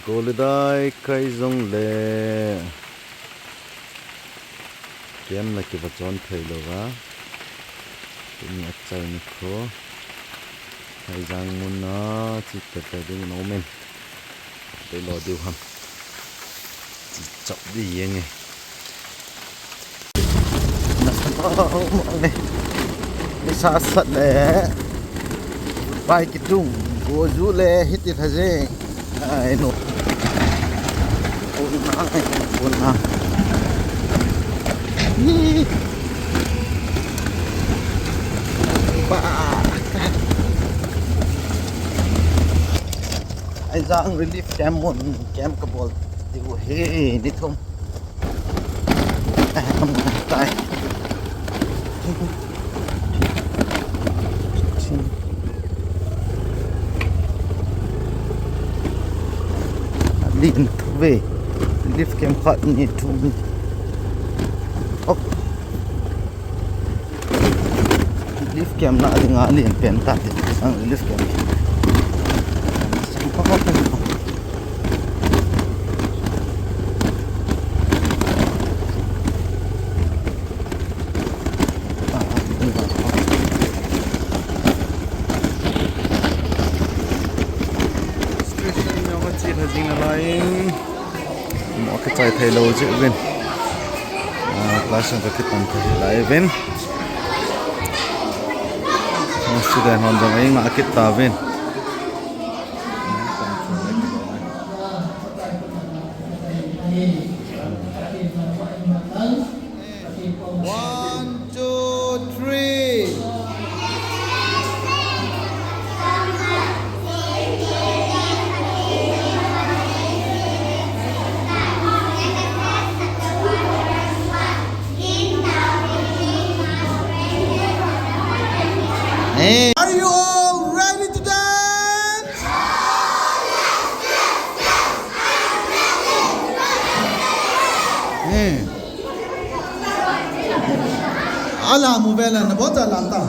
Golidai kai zong le kem na ki bachon thailo ga tin achai ni kho kai jang mun na chi ta ta ding no men de lo diu ham chop di yeng e na ne sa sat le bai ki tung go zu le hit it haje ai no Una. Ai giang relief camp mon camp kabol diu he ni thum am tai din về relief camp khat ni thum relief camp na dinga lin pen ta sang relief camp station yo chi tha jing lain mo ka chai thai lo je ven class ka ki tan thai lai ven student hon jong ai nga ki ta ven Are you all ready to dance? Alam mo ba na bota alam ta?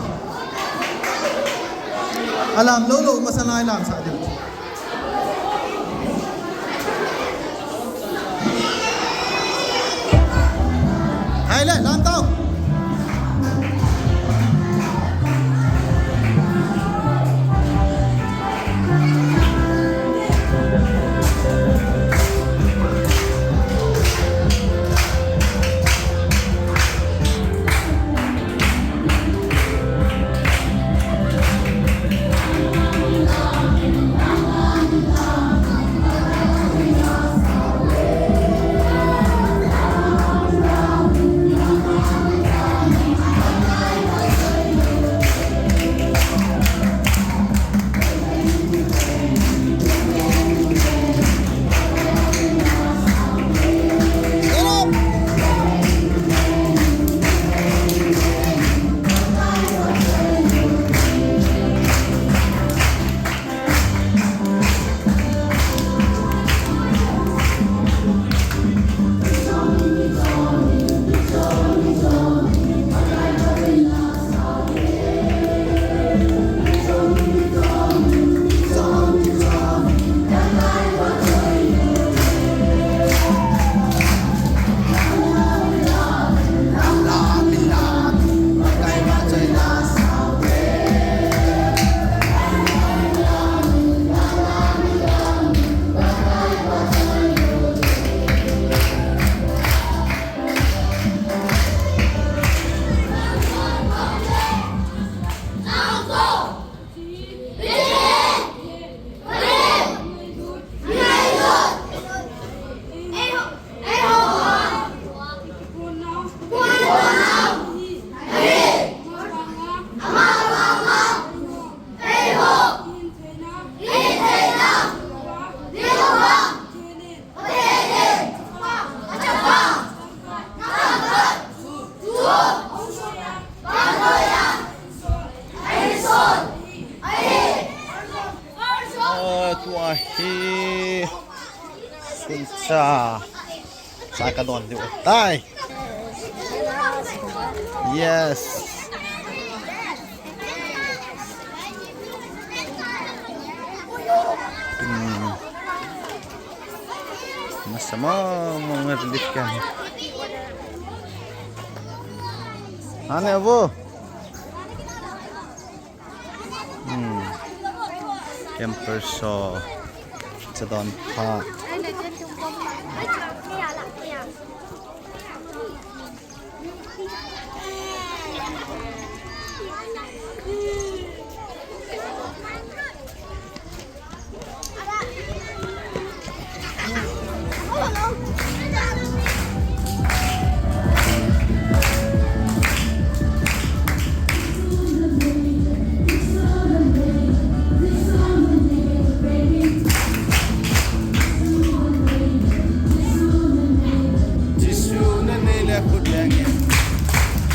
Alam lolo masana alam sa atin. Hai le lam tao. tua hi cha cha ka don diu tai yes Sama mau ngerlift kan. Aneh bu. Camper show. Sedon park.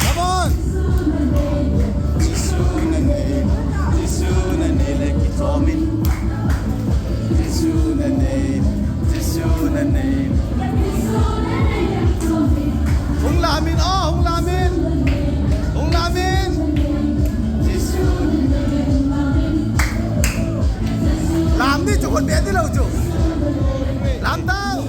Come on! Hung Lamin, oh, Hung Lamin! Hung Lamin! Làm đi, cho con bé tới đâu chú? Làm tao!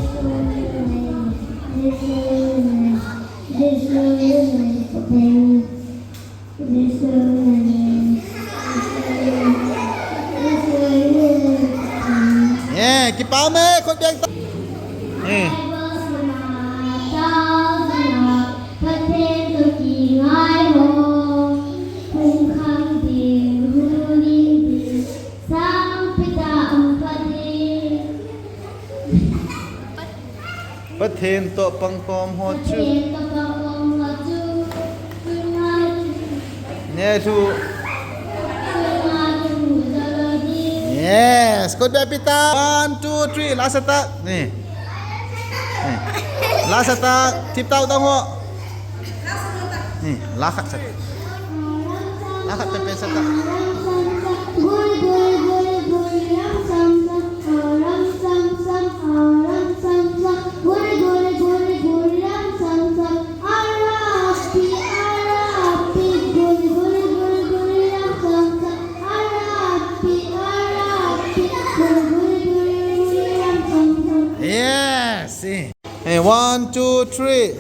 Yeah, cái bao mê, con bé tao! Yeah. Bất thiên tội bằng com hồ chú Nè chú Yes, con bé pita 1, 2, 3, last attack nih last attack tip tau tau ho nih lakat pepe sata Yes. Hey, 1, 2, 3.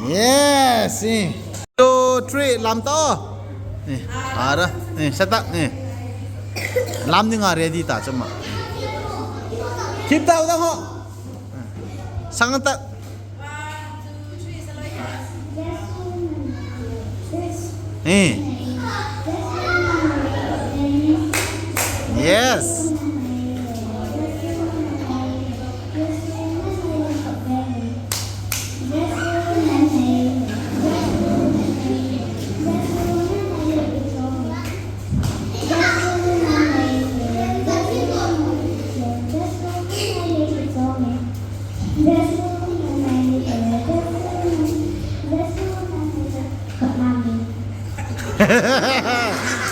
Yes. 2, 3 làm to. Nih, ada. Nih, setak nih. Làm như ngare ready ta cuma. Kita udah ho. Sangat tak. Nih. Yes.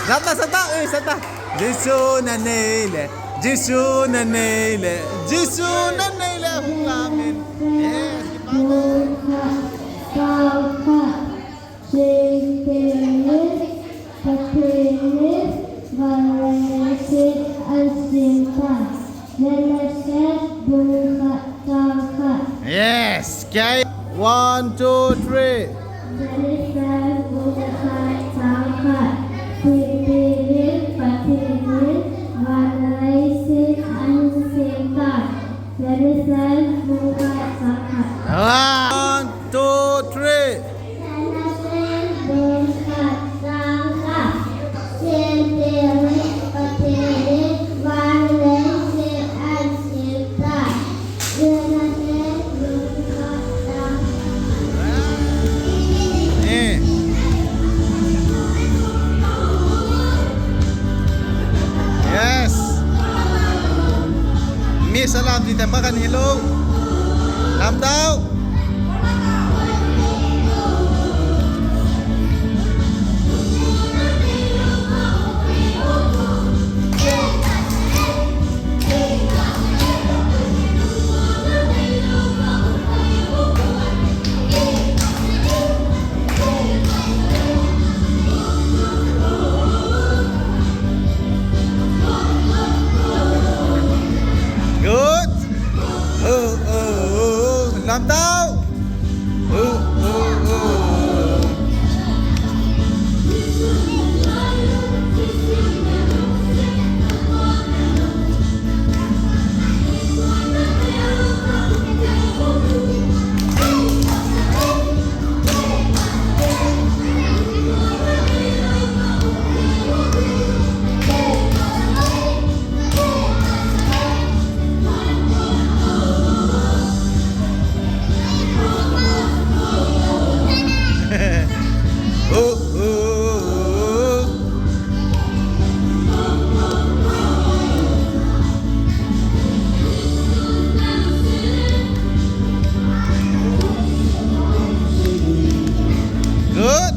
Sata sata sata. Jisu nanele, Jisu nanele, Jisu nanele hulamin. Yes, yes, okay. 1, 2, 3. One, two, three. salam ditembakkan hello. Lamdau. Good. Lamdau. Good.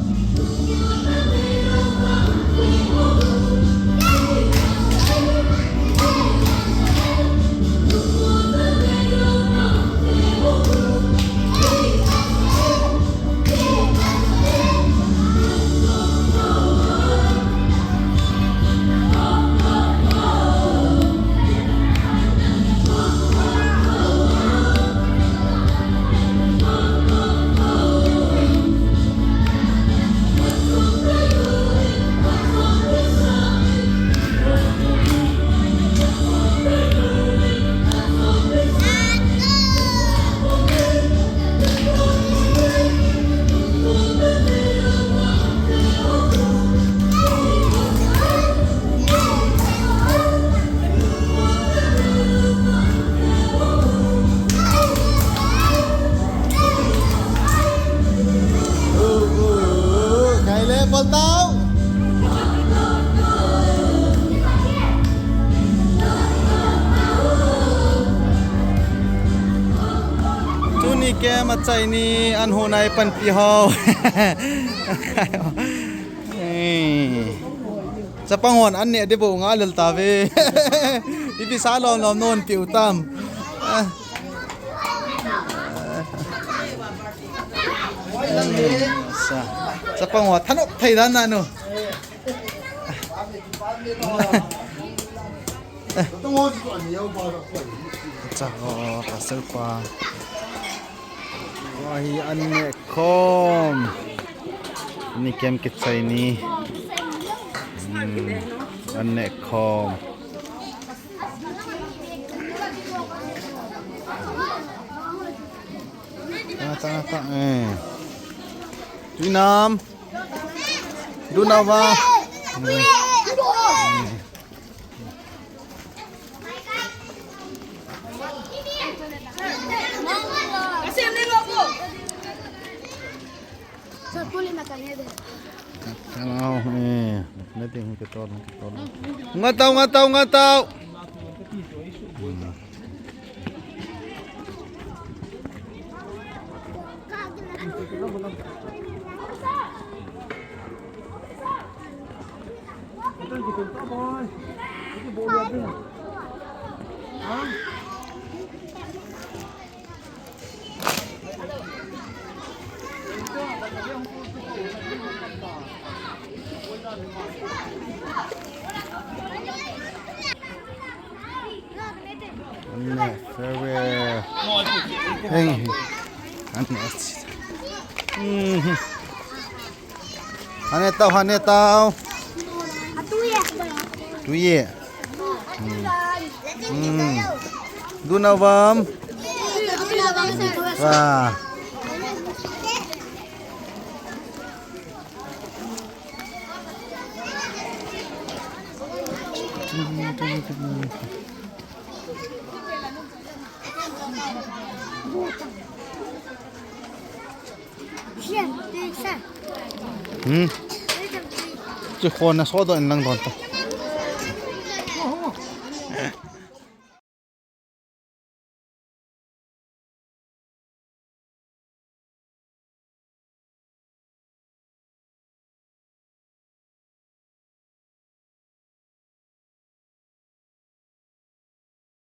Cái level tao. Chú ni ke mà chạy ni ăn hồ này pan pi ho. Sa pangon an ne de bo nga lel ta ve. Ibi sa lom lom non piu tam. Sa pangon thanok thai dan na no. Cha ho pasal pa. Wah an ne kom. Ni kem kit sai ni. An ne kom. Ta Duy Nam. Du nào vào. Kalau nanti kita nggak tahu. Aneh, farewell. Hey, aneh. Aneh tahu. Tu ye. Du nawam. Wah. Chứ khôn là số đội năng đòn to.